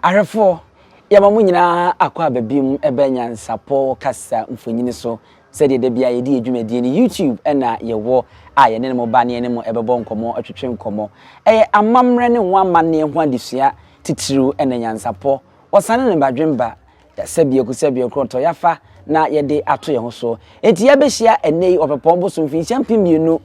Arefo yamamu nyina akwa babim ebe NYANSAPO kasa mfonyini so sede de bia yedi adwumadi ni YouTube na yewo aye ne mo ba ne ne mo ebebo nkomo atwetwe nkomo amamre ne ho amanne ho adesua titiru na NYANSAPO osane ne badwemba sabie kronto yafa na yede ato ye ho so enti ya behia enei opepombo so mfi champimienu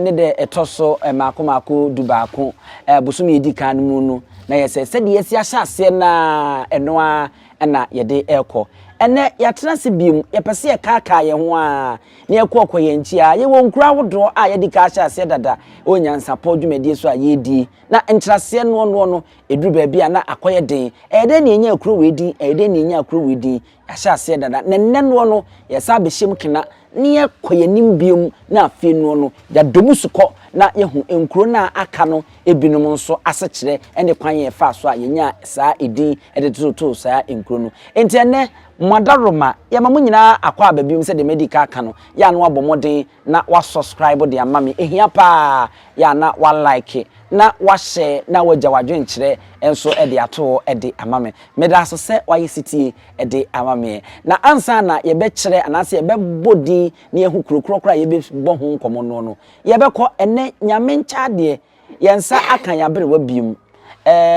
ne de etoso makomako dubaako busumi edi kan mu no na yese sede yesi ahyase na enoa na yede eko ene yatena se biem yepese ye kaka ye ho a ne ekọ ye nchi a ye wonkura wodo a yede ka ahyase dada NYANSAPO dwumedi so a yedi na ntrase no eduru ba bia na akoye den ede ne nya akuro wedi ede ne nya akuro wedi ahyase dada na nne no yesa behim kena ne ekoye nimbiem na afi no ya domusuko na yehu enkuro na aka no ebinom nso asekire ene kwan ye fa so a yenya saa edin ede toto saa enkuro no enti ene mwadaroma yamamu nyina akwa ababim se de medical aka no ya no abomoden na wa subscribe de amami ehia pa ya na wa like na wa share na waja wadwenkire enso ede ato ede amame meda so se wa yesitie ede amame na ansa na ye be kire anase ye be bodi na ye hu krokrokra ye be bo ho nkomo no ye be ko ene nyame ncha de yensa akan ya bere wabiem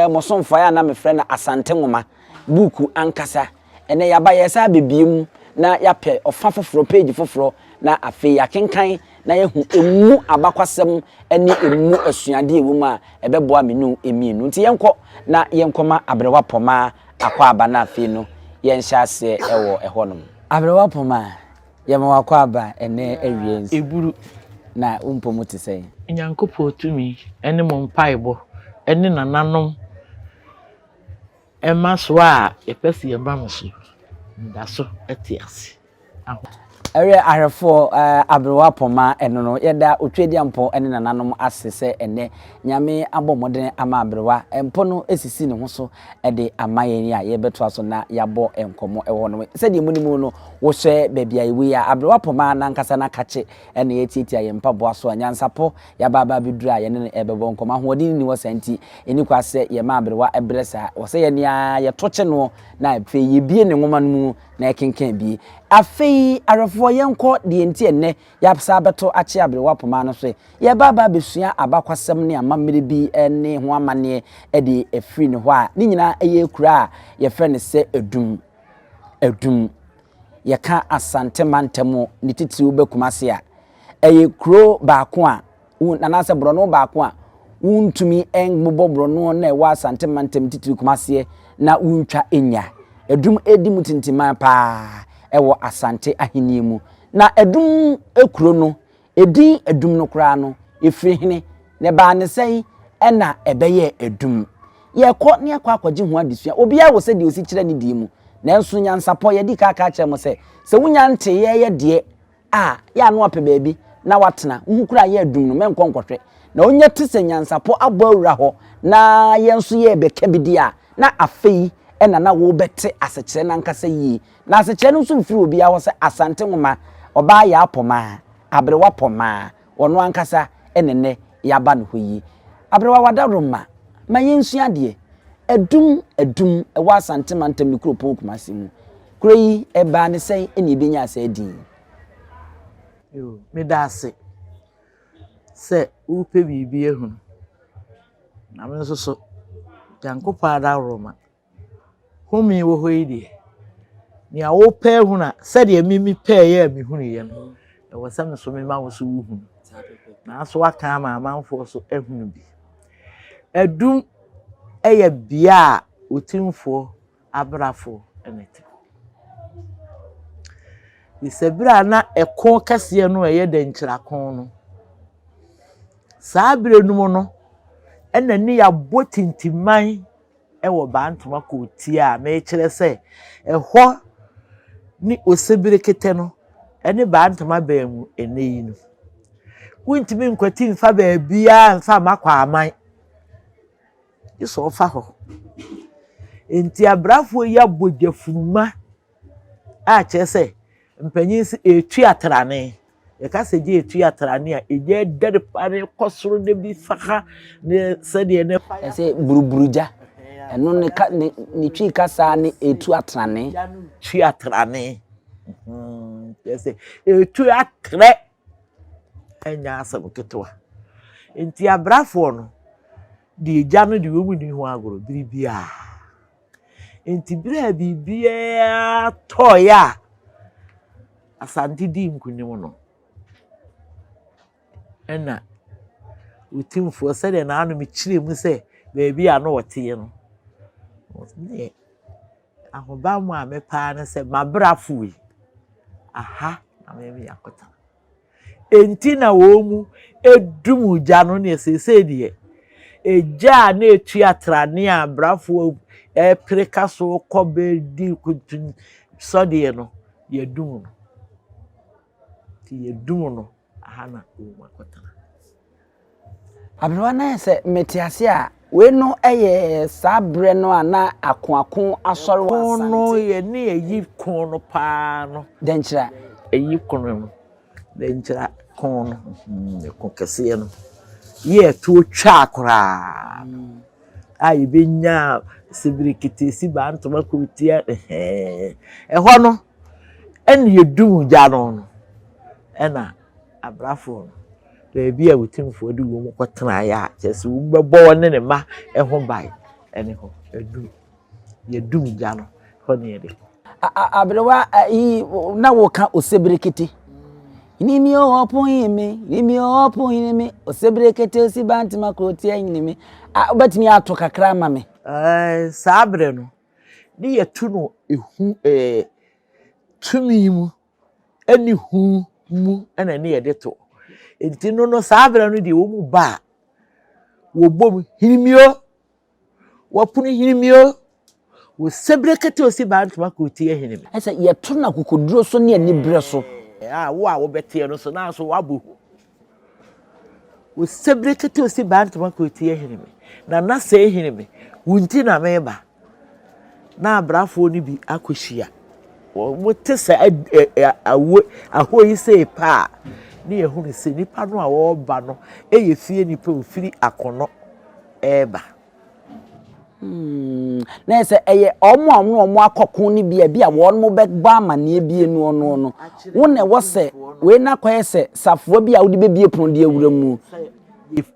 mosomfa ya na me frɛ na asante ngoma buku ankasa ene yaba yesa bebiem na yape ofa foforo page foforo na afi yakenkan na yehu emu abakwasem ene emu asuade ewu ma ebeboa menu emienu nti yenko na yenkoma abrewa poma akwa aba na afi no yenhyase ewo ehonom abrewa poma yema wakwa aba ene awie eburu na umpomu te sei nyankopɔ tumi ene mo mpaibo ene nananom emaso a epesi yebamso ndaso etiase Ere arefo abrewa poma eno no yeda otwedi ampo ene nananom asese ene nyame abomodene ama abrewa empo no esisi ne ho so ede amayeni a yebeto aso na yabo enkomo ewo no sedi munimu no wo hye bebia ewi ya abrewa poma na nkasa na kache ene yetieti aye mpabo aso NYANSAPO ya baba bidura ye ne ebebo nkomo ahodin ni wosanti eni kwase ye ma abrewa ebresa wo se ye nia ye toche no na efe ye bie ne ngoma no na ekenkan bi afei arefo yenko de enti enne yapsa beto achi abrewa poma no so ye baba besua abakwasem ne amamere bi ene ho amane ede efri ne ho a ni nyina eye kura ye fre ne se edum ye ka asante mantemo ni titiri ube Kumasi a eye kuro baako a nanase brono baako a untumi engbobɔ brono na ewa asante mantem titiri Kumasi na untwa enya edum edi mutintima pa ewo Asantehene mu na edum ekuro no edi edum no kura no efiri hene ne ba ne sei ena ebeye edum ye kɔ ne akwaje ho adesua obi a wo se de osi kire ne di mu nanso NYANSAPO ye di kaka kire mo se wunya nte ye de a ya no ape baabi na watena hu kura ye edum no menkɔ nkɔhwɛ na onya te se NYANSAPO abɔ awura ho na ye nso ye beka bidi a na afei ena na wo bete asechire na nkasa yi na asechire no so mfiri obi a wo se asante ngoma oba ya apoma abrewa poma wono ankasa enene yaba no hoyi abrewa wadaroma ma yensua de edum ewa asante mantem ni kropon Kumasi mu kureyi eba ne sei eni ebenya asa adi yo me da se upe bibi ehun na me so yankopɔ adaroma humi wo hoyi de ni a wo pɛ hu na sɛ de mimi pɛ ye mi hu ne ye no e wo sɛ me so me ma wo so hu na so aka ma amanfo so ehunu bi edum eye bia otimfo abrafo enete isebira na ekon kase no eye de nkirakon no saa bire num no ena ni ya botintiman ewo bantuma ko ti a me kire se eho ni osebire kete no ene bantuma ba mu eneyi no wuntimi nkwati mfa ba bia mfa makwa aman iso fa ho enti abrafo ya bogafuma a kire se mpanyin si etu atrane e ka se je etu atrane a eje dere pare kosoro de bi faka ne se de ne se buruburuja eno ne twi kasa ne etu atrane twi atrane yes etu atre enya asem ketewa enti abrafo no di gya no di wo mu ni ho agoro biribia enti bira bibia toya Asante di nkunim no ena utimfo se de na anu me kire mu se beebi a no wote no ne ahoba mu a me pa na se mabrafo yi aha na me yakota enti na wo mu edum gya no ne sese die eja na etu atrane a brafo preka so kobe di kutu so de no yedum no ti yedum no aha na wo makota abrewa na se metiase a we no eye sabre no ana akoako asore wa Asante no ye ne yi kon no pa no denchira eyi kon no denchira kon no kon kase no ye to twa akora ai benya sibirikiti si ba ntoma kutia ho no en yedum gya no ena abrafo beebi a wutimfo de wo mu kwotena ya chese wo bebo ne ne ma ho bai ene ho edu yedum gya no ho ne de abrewa yi na wo ka osebrekete inimi opon yimi osebrekete osibanti makrotia yimi obatimi ato kakra ma me sabre no ne yetu no ehu tumi mu ani hu mu ena ne yede to enti no sabre no de wo mu ba wo bom hinimio wo punu hinimio wo sebrekete osibanti makrotia hinimi ese yeto na kokoduro so ne ani bre so wo a wo bete no so na so wabo wo sebrekete osibanti makrotia hinimi na se hinimi wunti na meba na abrafo ni bi akohia wo tesa ahoyi se pa ni ehunu se nipa no a wo ba no eye fie nipa ofiri akono eba na ese eye omo akokon ni bia won mo be gba amane bie no no wo ne wo se we na kwaye se safo bia wo de bebie pon de awura mu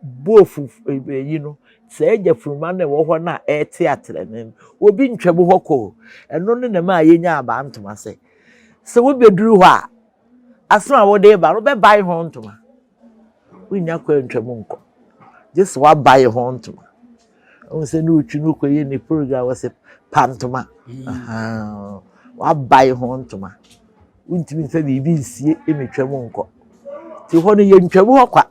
bofu yi no se eja furuma na wo ho na ate ne obi ntwabu hoko eno ne na ma yenya aba ntoma se wo beduru ho a asema wo de ba no be bai ho ntoma winya kwa ntwamu nko just wa bai ho ntoma o se no twu no koye ni program wo se pantoma wa bai ho ntoma untimi se bibi nsie emetwamu nko ti ho no ye ntwabu ho kwa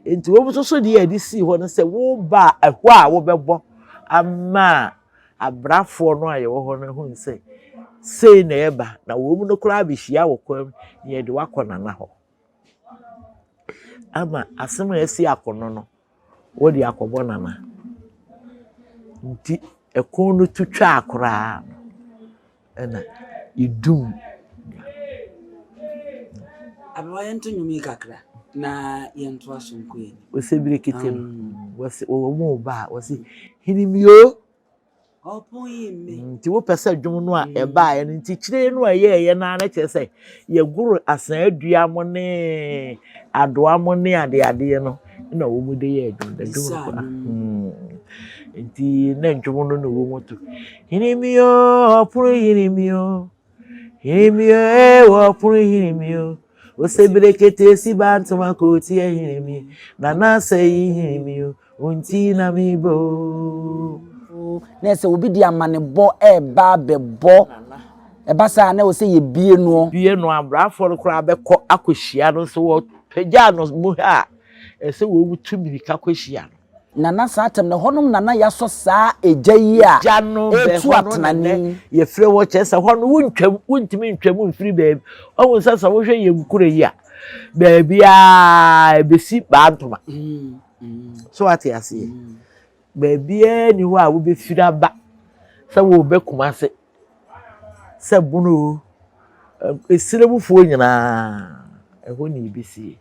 enti wo so de adi si ho no se wo ba ehwo a wo bebo ama abrafo no aye wo ho no hu nse sei na eba na wo mu no kura abihia wo kwam ye de wakona na ho ama asema esi akono no wo de akobo nana nti ekon no tutwa akora ena idum abwa yento nyumi kakra na yento asonko eni osebrekete wose wo mu ba wose hinimio opon yimi nti wo pese dwom no a eba ye nti kire no a ye na na chese ye guru asan adua mo ne adoa mo ne ade no na wo mu de ye dwom nti na dwom no wo mu to hinimio opon hinimio wo opon hinimio osebrekete si bantuma koti hinimi na na sei hinimio unti na mibo na se obi di amanebo eba bebo eba sa na o se ye bie no abrafo kora beko akohia no so wo pagya no mu ha ese wo wutu mirika kohia no nana satem na honum nana yaso saa eja yi a etu atenane ye frɛ wo kyesa hono wuntimi ntwamu mfiri baabi owo sasa wo hwɛ ye nkure yi a baabi a ebesi baantoma so ati ase baabi ni ho a wo be firi aba sɛ wo be Kumasi sɛ bunu esirebufuo nyinaa ɛho ni ibisi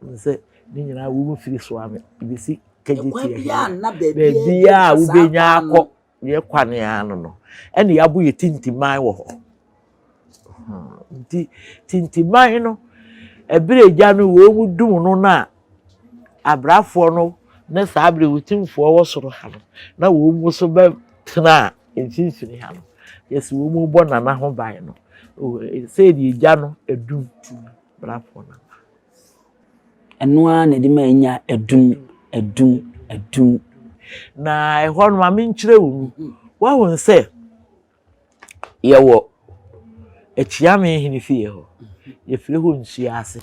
sɛ ni nyinaa wo mu firi so ame ibisi kagiti baby a ubenya akọ ye kwane ano no ene yabo ye tintiman wo ho tintiman no ebere gya no wo mu dum no na abrafo no na sabre wutimfo wo soro ha no na wo mu so ba tena entinfini ha no yes wo mu bo na ho ban no say di gya no edum brafo na eno na di manya edum na ehọ no ma menkyere wo wa won se ye wo Akyeremade fie ho ye fire ho Nsuoase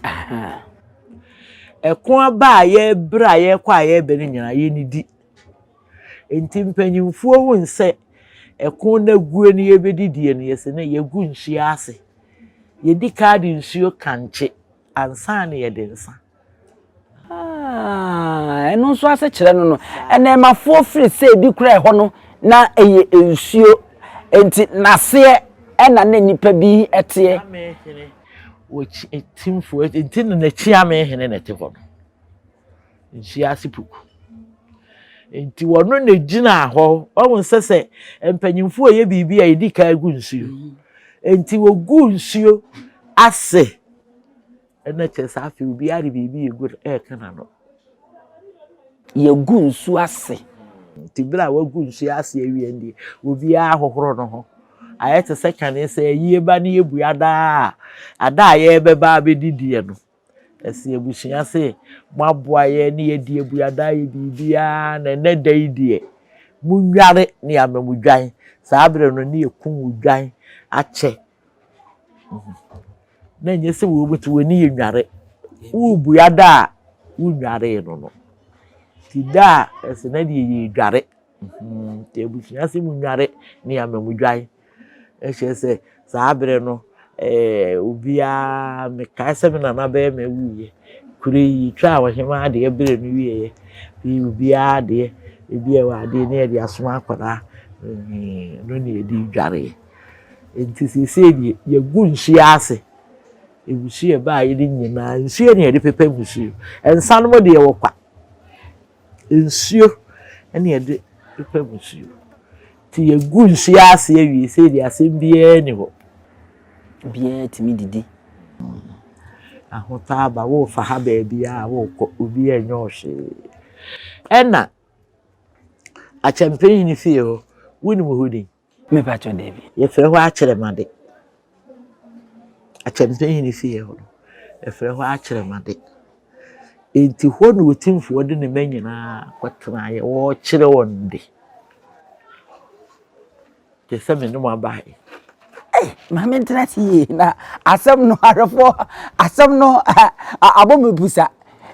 ekon aba ye bra ye kwa ye be nyina ye nidi enti mpanyimfuo ho nse ekon na guo ni ye bedidie ne yese ne ye gu Nsuoase ye di card nsuo kanche ansa ne ye de nsa eno Nsuoase kyerɛ no ene mafo free say di kura ho no na eye nsuo enti nase ena na nipa bi etie which a team for it in the Chiame and a table. Nsuoase puku. Enti wono na gina ho, o say empanyimfo ye bibia ye di ka gu nsuo. Enti wo gu nsuo ase. Ena chesa afi obi ari bibi ye gu kana no. Ye gu Nsuoase. Enti bra wo gu Nsuoase awie ndi, obi a hohoro no ho. Ayete second say ye ba na ye buada ada ye beba bedidie no ese ebusuya se maboa ye ne ye die buada ye bibia na ne dai die munware ne amamudwan saabre no ne ekun udwan ache na nye se wo butu woni ye nware wo buada wo nware no tida ese na die ye dware te ebusuya se munware ne amamudwan ese saabre no ubia me kaise me na be me wuye kuri twa wo hema de ebere no wiye ubia de ebia wa de ne de asoma akwara no ne edi dware enti se die ye gu Nsuoase ebusu ba ye de nyina nsuo ne de pepe busu ensa no de ye wo kwa nsuo ne de pepe busu ti ye gu Nsuoase awie se de asem bia ni ho bia timi didi ahota ba wo fa ha ba bia wo ko obi enyo hwe ena Asantehene fie ho woni mo hodi me pa cho David ye fere ho Akyeremade Asantehene fie ho ye fere ho Akyeremade enti ho no wotimfo de ne manyina kwatena ye wo kyere wonde te se me no mabai mama ntrati na asem no arefo asem no abomebusa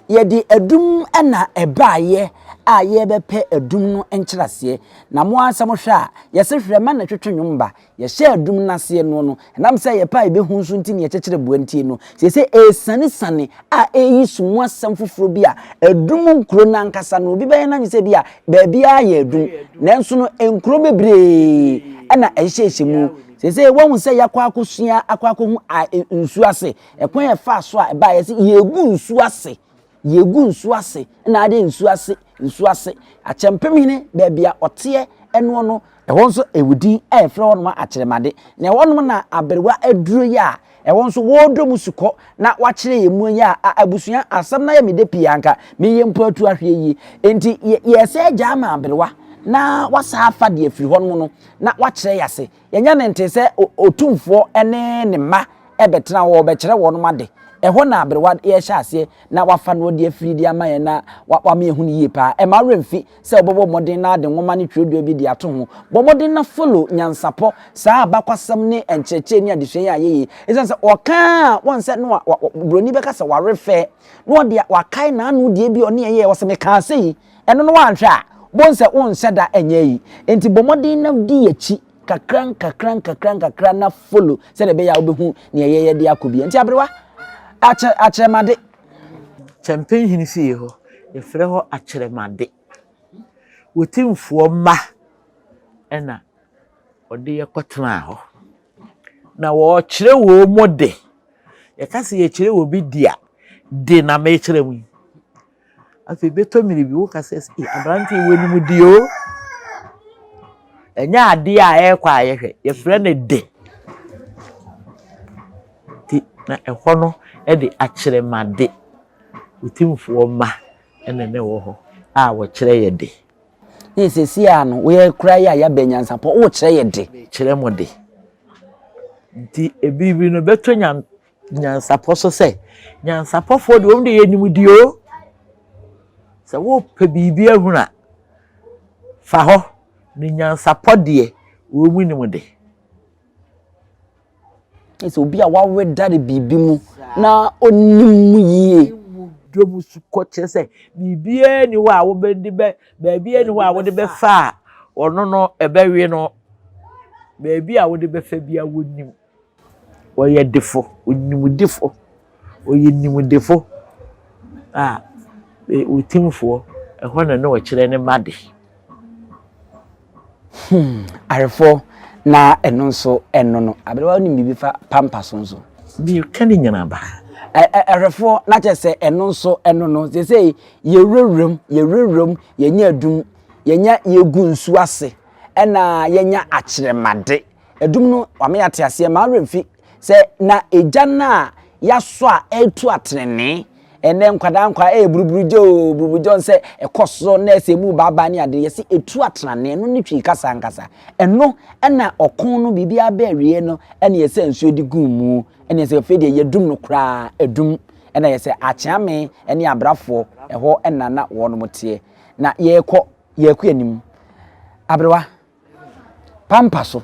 ye di adum na ebaaye a ye bepe adum no enkyerase na mo asem hwe a ye se hwe ma na twetwenwumba ye hye adum nase no nam se ye pa ebe hu nso nti ne ye kyekere buantie no se esane a eyi sumu asem foforo bi a adum nkuro na nkasa no obi be na nyese bi a ba bia ye adum nanso no enkuro bebre na ehye mu se won se yakwa akosua akwako hu Nsuoase ekwan e fa so a ba ye se ye gu Nsuoase na ade Nsuoase Akyeremade ba bia ote eno no ehwo nso ewudi efre won ma Akyeremade na won na aberwa aduro ya ehwo nso wodo musuko na wakyere ye mu ya abusua asam na ye mede pianka me ye mpo atu ahwe yi enti ye se gya ma aberwa na wasa afa de afiri hɔ no na wakyerɛ yase yenya ne nte sɛ otumfo ene ne ma ebetena wo bekyerɛ wo no made ɛhɔ na aberwa ye hye ase na wafa no de afiri de ama ye na wa me hu ne yie pa e ma remfi sɛ obobo modern na de nwoma ne twodua bi de ato ho bomodern na follow nyansapo saa abakwasam ne enkyerɛkyerɛ ni adehwe ya ye esan sɛ oka won sɛ no broni beka sɛ warefe no de wakai na anu de bi one ye wo sɛ me ka sɛ yi ɛno no wanhwɛ a bonse on seda enye yi enti bomodin na di yachi kakran na follow se de be ya obehu ne yeye de akobi enti aberwa Akyeremade Asantehene fie ho ye fere ho Akyeremade wotimfo ma ena ode ye kotena ho na wo kyere wo mode ye kase ye kyere wo bi dia de na me kyere mu afi beto miri bi wo ka se abrante woni di o enya ade a ekwa ayehwe ye frɛ ne de ti na ɛhɔ no de Akyeremade utimfo ma ne wo ho a wo kyerɛ ye de ni sesi a no wo ye kura ya benyansapo wo kyerɛ ye de kyerɛ mo de nti ebibi no beto nyansapo so sɛ nyansapofo de wo de ye nim di o sɛ wo pɛ bibi ahuna fa ho ni nyansapo de wo mu nim de ese obi a wawe dare bibi mu na onim yie domu su ko kyerɛ bibie ni wo a wo be di be baabie ni wo a wo de be fa ono no ebewe no baabi a wo de be fa bia wonim wo ye defo onim defo o ye nim defo utimfo ɛhɔ na wo kyerɛ ne made arefo na eno nso eno no aberewa ni bibi fa Pampaso nso bi kan nyina ba arefo na kyese eno nso eno no sesei yewrewrem yenya adum yenya yegu Nsuoase ena yenya Akyeremade adum no wame ate ase ma remfi se na eja na yaso a etu atrene ene nkwada nkwa buruburujo nse ekoso na ese mu baba ni ade yesi etu atrane no ni twi kasa nkasa eno ena okon no bibia ba awie no ene yesi nsuo di gumu ene yesi fede yedum no kra edum ene yesi akyame ene abrafo eho ena na wono motie na yeku anim abrewa Pampaso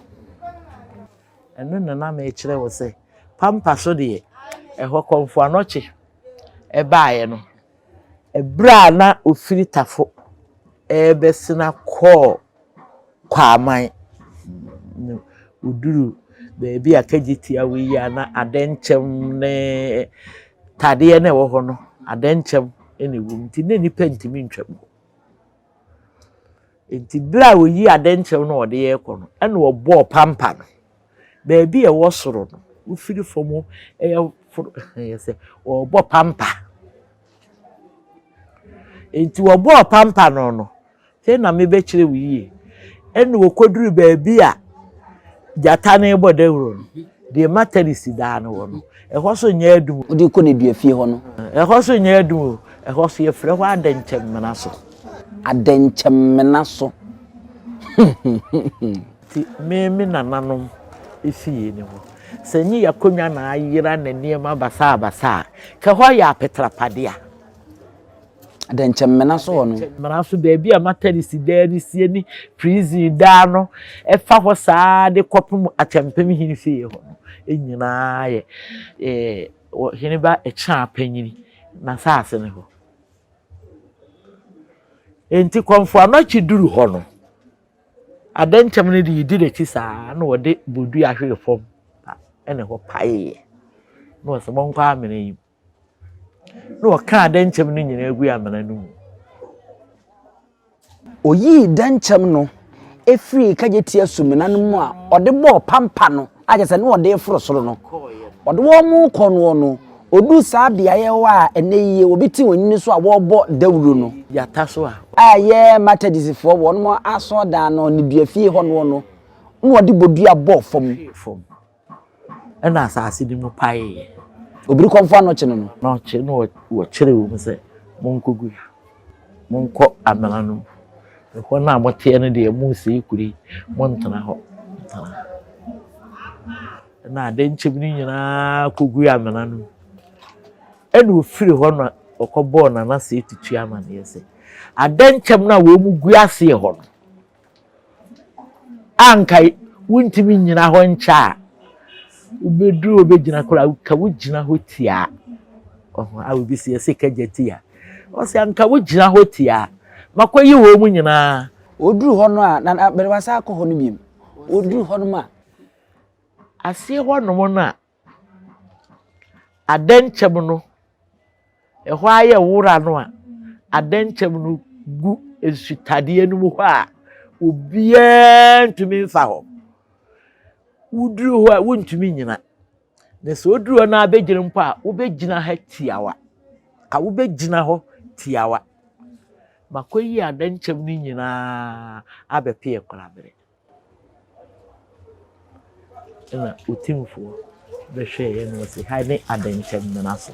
eno na ma ekire wo se Pampaso de eho Okomfo Anokye ebaaye no ebra na ofiri tafo ebesina ko kwaman uduru beebi akagiti awi ya na adenchem ne tade ne wo ho no adenchem ene wum ti ne nipa ntimi ntwam enti bra wo yi adenchem no ode ye ko no ene wo bo pampa no beebi e wo soro no ofiri fomo yese wo bo pampa enti wo bo pampa no se na me be kire wiye ene wo koduru beebi a jata na ebo dawro no de materisi da no wo no eho so nya adum odi ko ne dua fie ho no eho so nya adum eho so ye frɛ ho adenchem mena so ti me nananom efie ne ho senyi yakonwa na ayira na niema basa ka ho ya Apatrapa dia adenchem mena so no mena so beebi a materisi da ni sie ni prison da no efa ho saa de kopum atempem hini fie ho no enyina ye hini ba echa panyini na saase ne ho enti Okomfo Anokye duru ho no adenchem ne de yidi de chi saa na wo de bodu ahwe fom ene ho pae no so bonkwa amene yi no ka adenchem no nyina agu amena no oyi danchem no efri kageti asumina no mu a ode bo pampa no agese ne ode efro soro no ode wo mu kono no odu saa bia ye wa eneyiye obiti wonini so a wo bo dawuro no yata so a aye matadisifo won mo aso da no ne dua fie ho no ode bodua bo fom ena asase di mu pae obiri Okomfo Anokye no no che no wo kyere wo se monkogu monko amena no ho na mote no de mu se ikuri montana ho na adenchem ni nyina kogu amena no ene ofiri ho no okobo na se tutu amane yese adenchem na wo mu gu ase ho no ankai wuntimi nyina ho ncha ubedru obegina kora ka wugina ho tia awu se yese kajetia o se anka wugina ho tia makoyi wo mu nyina oduru ho no a na berewasa akọ ho no biem oduru ho no ma ase ho no mo na adenchem no eho aye wura no a adenchem no gu esutade no mu ho a obia ntumi mfa ho uduru ho a wontumi nyina na so oduru na abegire mpo a wobegina ha tiawa ka wobegina ho tiawa makoyi adankyem ni nyina abepie kwalabere na utimfo be hwe no se ha ne adankyem na so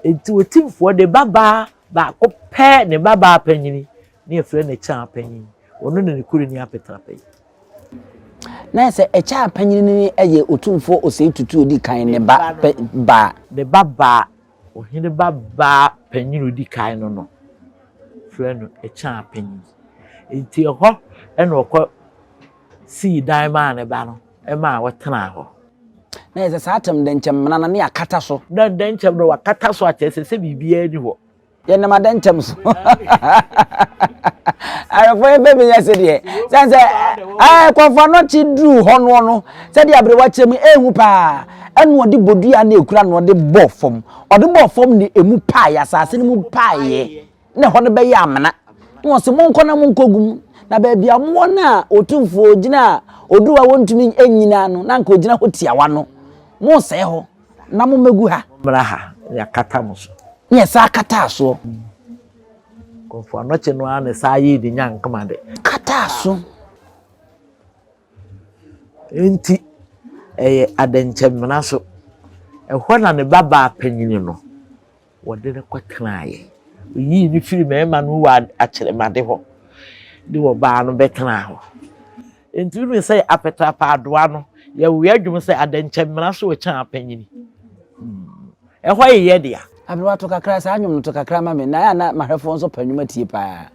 enti utimfo de baba ba ko pe ne baba panyini ne efre ne cha panyini ono ne kuri ni Apatrapa na se echa panyini ni eye otumfo osei tutu odi kan ne ba de baba ohine baba panyini odi kan no frɛ no echa panyini enti ho ena okɔ si dan ma ne ba no e ma wotena ho na se satem de nkyem na ne akata so na de nkyem no wakata so akyese se bibia ni ho ye na madan nkyem so ayofo ebe me yese de sense kwafo no chi dru ho no se de abre wa kyem ehu pa enu odi bodua na ekura no odi bɔ fom ni emu pa ya asase ni mu pa ye na ho no be ya amana no se monko na monkogum na ba bia mo na otumfo gina oduwa wontumi enyina no na nka ogina hotiawa no mo se ho na mo megu ha mra ha ya kata mo so ye sa kata so konfo anoche no ane sa yi di nyankama de kata so enti adankyemna so ehɔ na ne baba panyini no wode ne kwatanaye yi ni firi mema no wa Akyeremade ho de wo ba no betena ho enti no sɛ Apatrapa adoa no ya wi adwum sɛ adankyemna so wo kya panyini ehɔ ye de a abirwa to kakra sa anwum to kakra ma me na ya na mahwefo nso panwuma tie pa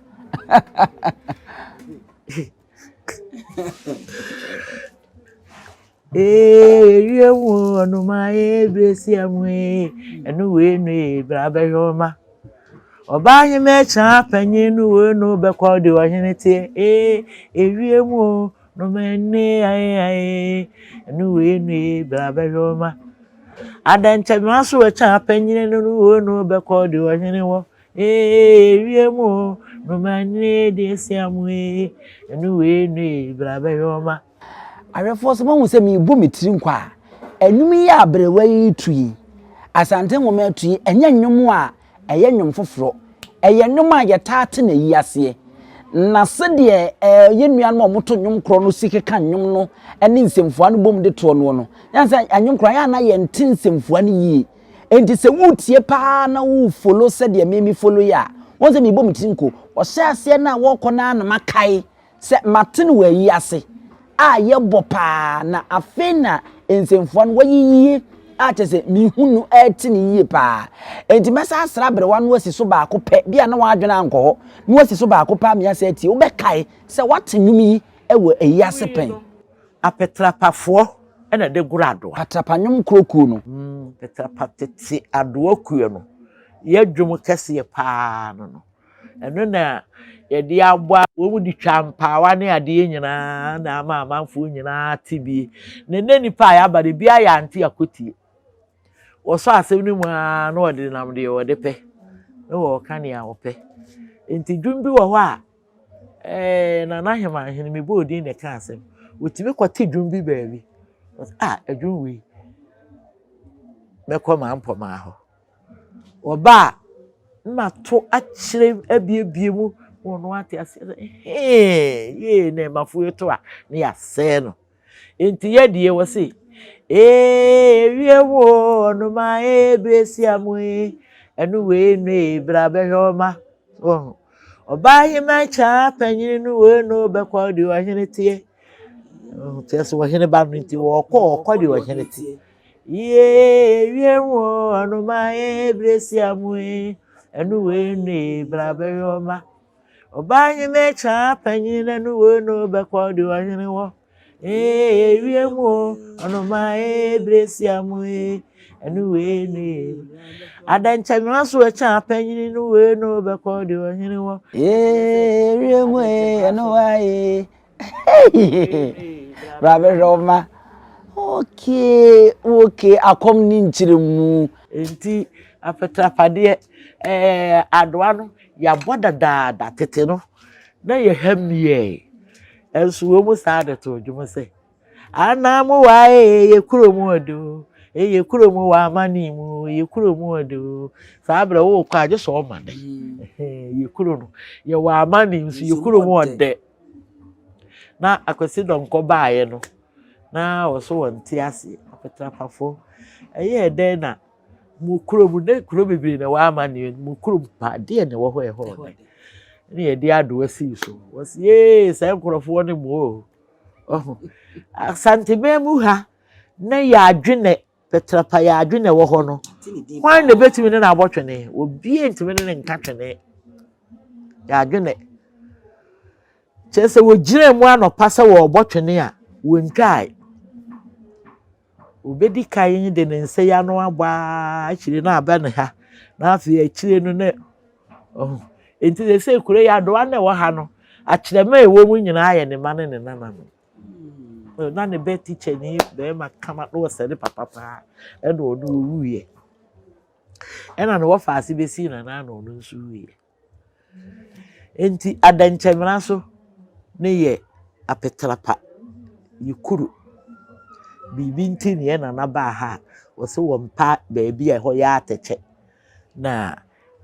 yewo no ma ebresi amwe enu we nu bra behoma oba nye me cha panyin nu we nu be kwa de ohene tie ewiemu no ma ne ai enu we nu bra behoma adankyemna so we cha panyin nu we nu be kwa de ohene wo ewiemu no ma ne de siamwe enu we nu bra behoma arefo so mo se mi bu mitiri nkwa enwum yi abrewa yi tui asante nwoma tui enye nwum a eye nwum foforo eye nwum a yetate na yi ase na se de ye nuan mo moto nwum kro no sikeka nwum no ene nsemfua no bom de to no yansa anwum kro ya na ye nti nsemfua no yi enti se wutie pa na wu follow se de me follow ya won se mi bu mitiri nko o se ase na wo kɔ na makai se matene wa yi ase ye bopa na afena ensemfo no wayiyi a chese mi hunu etini yie pa enti mesa asra brewa no asi so ba ko pe bia na wadwena anko ho no asi so ba ko pa me asa ati wo be kai se watenumi ewo eyase pen Apatrapa fo ena de gurado Apatrapa nyum kroku no Apatrapa tete ado akuo no ye dwom kase pa no eno na ye di abwa wo mu di twampawa ne ade nyina na amanfo nyina tibi ne nani pa ya ba de bia ya ante akotie wo so asem ni mu na wo de nam de wo de pe ne wo ka ne a wo pe enti dwum bi wo ho a na na hema hene me bo din ne ka asem wotibe kwate dwum bi baabi adwum wi me ko ma mpo ma ho wo ba ma to akyire abiebie mu wono ate ase ye ne mafuye to a ne ya se no enti ye die wo se wiewo no ma ebresi amwe enu we nu bra behoma oba ye ma cha panyin nu we no be kwa di wa hene tie so wa hene ba no nti wo kwa di wa hene tie wiewo no ma ebresi amwe enu we nu bra behoma oba ye ma cha panyin nu we no be kwa di wa hene wo wiemo ono ma ebresi amwe enu we nu adankyemna so echa panyin nu we no be kwa di wa hene wo wiemo eno wa Bravo Roma. Okay, akom ni nchiremu. Enti Apatrapa de adoa no ya bodada da tete no na ye hamie. Enso wo mu sa de to dwom se. Anamu wae ye kuromu odo. ye kuro mu wa amani mu ye kuro mu odo saa bra wo kwa je so ma de ye kuro no ye wa amani nso ye kuro mu ode na akwesi donko baaye no na wo so wonte ase apetrapafo eye de na mu kuro mu de kuro bibiri na wa amani mu kuro pa de ne wo ho e ho ni ye de ado asi so was ye sai nkorofo ne mo oh Asante mu ha na ya adwene Petrapa ya adwene wo ho no kwan na betimi ne na abotwene obi entimi ne nka twene ya adwene chese wo gire mu anopa se wo obotwene a wo ntwai obedi kai de ne nse ya no agba akire na aba ne ha na afi akire no ne oh enti de se kure ya do na wo ha no akirema ewo mu nyina aye ne ma ne ne nana no na ne be teacher ni be ma kama do se de papa e do no wuye e na no wo fa ase be si na na no nso wuye enti adanchemra so ne ye Apatrapa yikuru bibi nti ne na na ba ha wo se wo mpa baabi a ho ya ateche na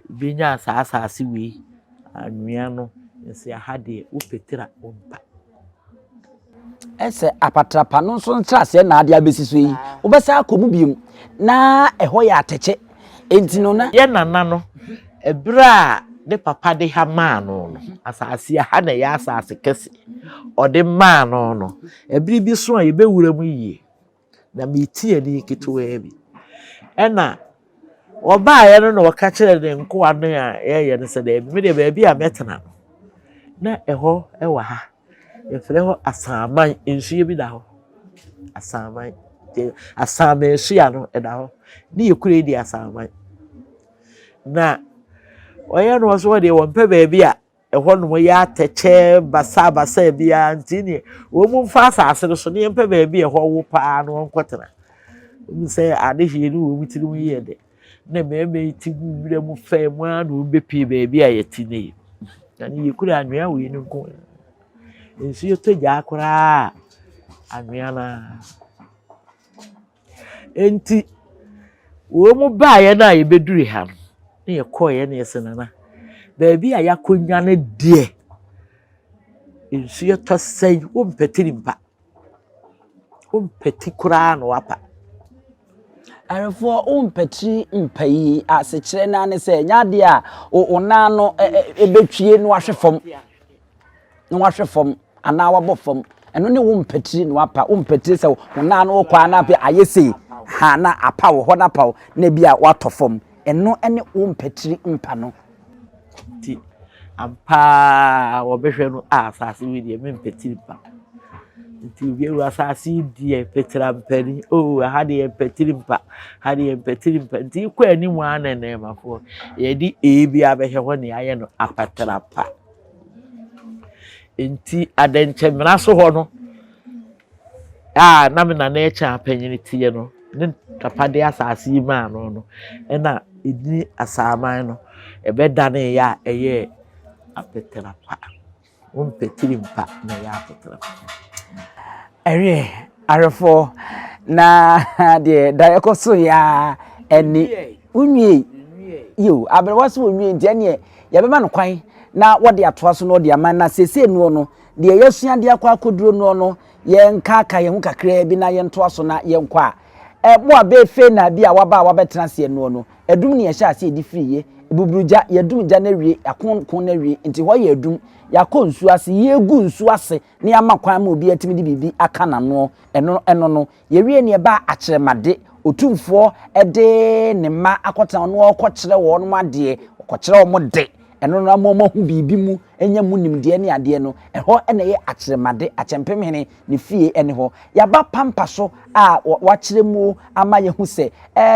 binya asase wi anua no nse ahade wo petira wo mpa ese Apatrapa no so ntrase na ade abesi so yi obesa akomu biem na eho ya ateche enti no na ye nana no ebra de papa de ha ma no asase ha na ya asase kese ode ma no ebri bi so a ye bewura mu yie na metie ni kitowa bi ena oba ye no na waka kire de nko ano a ye ne se da me de ba bi a metena no na eho ewa ha efre ho asaman ensuye bi da ho asaman asama ensuya no da ho ni yekure di asaman na oye no so de won pe ba bi a eho no ya teche basa bia ntini wo mu fa asase so ne pe ba bi eho wo pa no nkotena mi say ade hie ni wo mitiri mu ye de na me ti gure mu fa mu anu be pi ba bi a yeti ne ani yekure anwea wo ni nko ensu yo toja akura anwea na enti wo mu baaye na ye beduri ha no ne ye koye ne yesenana baabi a yakonya ne de ensu yo tosai wo mpetiri mpa wo mpeti kura no wapa arefo umpetri mpayi asechire na ne se nyade a ona no ebetwie no ahwefom no ahwefom ana wabofom eno ne umpetri no apa umpetri se ona no kwa na pe ayese ha na apa wo ho na pa na bia watofom eno ene umpetri mpa no ti ampa wo behwe no asase wi de mempetri mpa nti bi asase die petra mpani ha de petri mpa ha de petri mpa nti kwa animu anene mafo ye di ebi abehwe ho ne aye no Apatrapa enti adanchemra so ho no na me na echa apanyini tie no ne papa de asase ma no na edi asaman no ebeda ne ya eye Apatrapa petri mpa na ya Apatrapa ere arefo na de dayekoso ya eni unwie yo aberewaso unwie ntia ne ye bema no kwan na wode atoa so no de aman na sese no no de yesua de akwa koduro no ye nka ka ye hu kakra bi na ye ntoa so na ye nkwa mo abe fe na bi a wabetena se no edum ne ye sha ase edi free ye buburuja ye dum ja na wie akon na wie nti ho ye edum yakọ Nsuoase ye gu Nsuoase ne amakwan ma obi atimi di bibi aka na no eno no ye wie ne ba Akyeremade otumfo ede ne ma akọta no okọkyere wo no ade okọkyere wo de eno no amoma hu bibi mu enya mu nimde ne ade no eho ene ye Akyeremade Akyempemhene ne fie ene ho yaba Pampaso a wakyere mu ama ye hu se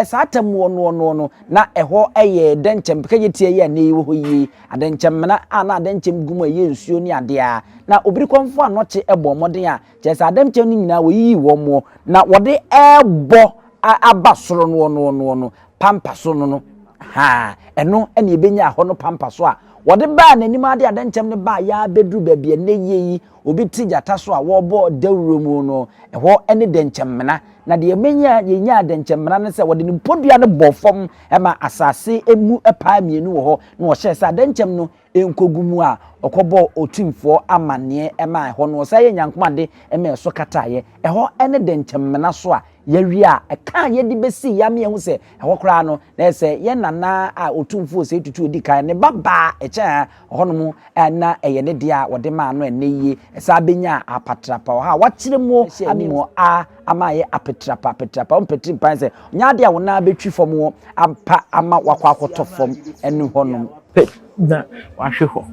saatam no na eho eye denkyem peke tie ye na ewo ho yi adenkyemna ana adenkyem gumu ye nsuo ni ade a na obiri konfo anoche ebo moden a kyesa adenkyem ni nyina wo yi wo mo na wode ebo abasoro no Pampaso no ha eno ene ebenya ho no Pampaso a wode ba nanim ade adenchem ne ba ya bedru baabi ne yeyi obi tijata so a wo bo dawuro mu no eho ene denchemna na de menya yenya denchemna ne se wode ni podua ne bofom ema asase emu epa mienu wo ho na wo hye se adenchem no enkogumu a okobo otimfo amane ema eho no se yenyankomade ema eso kataye eho ene denchemna so a yawi a eka ye di besi ya me hu se eho kra no na se ye nana a otumfo se tutu odi kan ne baba echa eho no mu na eye ne dia wode ma no eneye esa benya apatrapa ha wakire mu amimo a amaye apatrapa ompetri pan se nya dia wona betwi fom ampa ama wakwa akoto fom enu honom na wahwe ho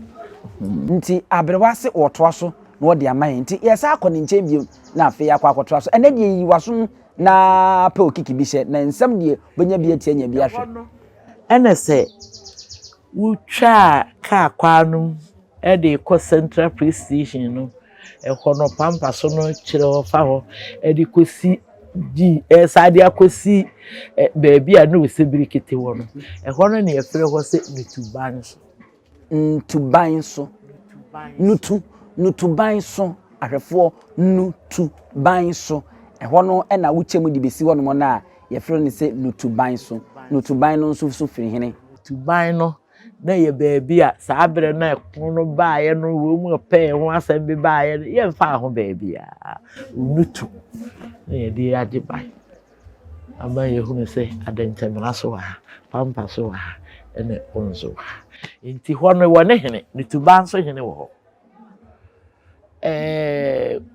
nti abrewase wotoa so na wode amaye nti yesa akoni nchen bi na afi akwa akoto so ene die yi waso na pe okiki bi hye na nsam die bonya bi atia nya bi ahwe ene se wutwa ka kwanu e de ko central police station no e no Pampaso no kire ho fa ho e de kosi di sade akosi baabi a no se birikete wo no e no ne efre ho se nutuban so nutuban so ahwefo nutuban so no na wuchemu di besi wo no na ye fere ne se nutuban so nutuban no so firi hene nutuban no na ye baabi a saabre na ekono baaye no wo mu pe ho asem bi baaye ye mfa ho baabi a nutu na ye di ade bai ama ye hu se adentemra so wa Pampaso wa ene onzo wa nti ho no wo ne hene nutuban so hene wo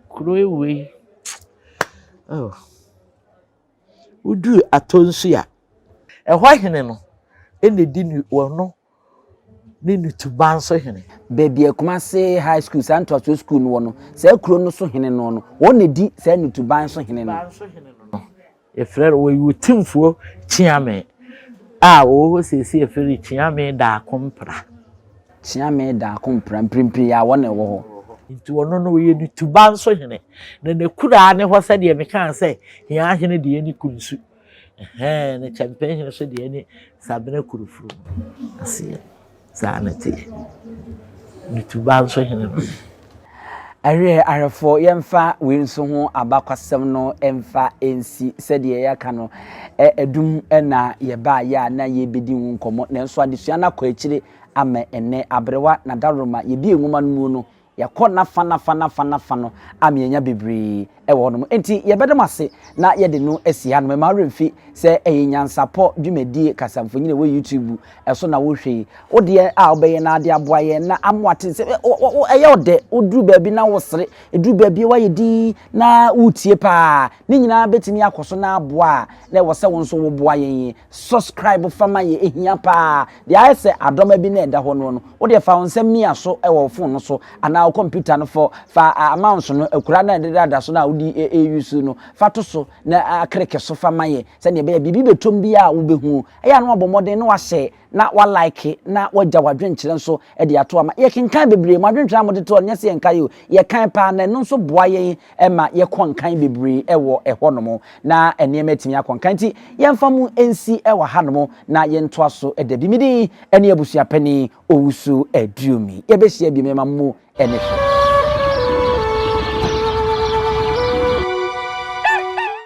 kurowe oh udu atonsu ya ehwo hene no ene di ni wono ni nutuban so hene baby Kumasi high school Santo school no no se kuro no so hene no no won di se nutuban so hene no e frere wo yutimfuo chiame a wo sesi e frere chiame da kompra mprimpi ya won e wo ho nti wono no ye nutuban so hene na ne kura ne ho se de me kan se ya hene de ni kunsu ne champagne so de ni sabena kurufuru asiye zanati nutuban so hene no arefo yemfa wenso ho abakwasem no emfa ensi sede ya ka no edum na ye ba ya na ye bedi hu nkomo na nso adesua na kwa akire ama ene abrewa na daroma ye bi enwuma no mu no yakona fana no amienya bebre ewo no enti ye bedem ase na ye de no asi ha no ma remfi se NYANSAPO dwumedi kasamfo nyine wo YouTube eso na wo hwe wo de a obeye na ade aboaye na amwate se eye ode oduru baabi na wo sere eduru baabi wa ye di na utie pa ni nyina betimi akoso na aboa na wo se wo nso wo boaye subscribe fama ye ehia pa de aye se adoma bi na eda ho no wo de fa wonsem mia so ewo phone no so ana computer no for fa amount no akura na deda so na udi use no fa to so na akreke so fa maye se ne be bibi betom bia wo behu eya no abomoden no wahye na wa like na wagya wadwenkyere nso e de ato ama ye kenkan bebre ma dwenkyere amode to nya se yenkae o ye kan pa na no nso boa ye ema ye konkan bebre ewo ehonom na enema timi akonkan ti ye mfa mu ensi ewa hanom na ye ntoa so e da bi midi ene abusua pani owusu adumi ye be hia bi mema mu ene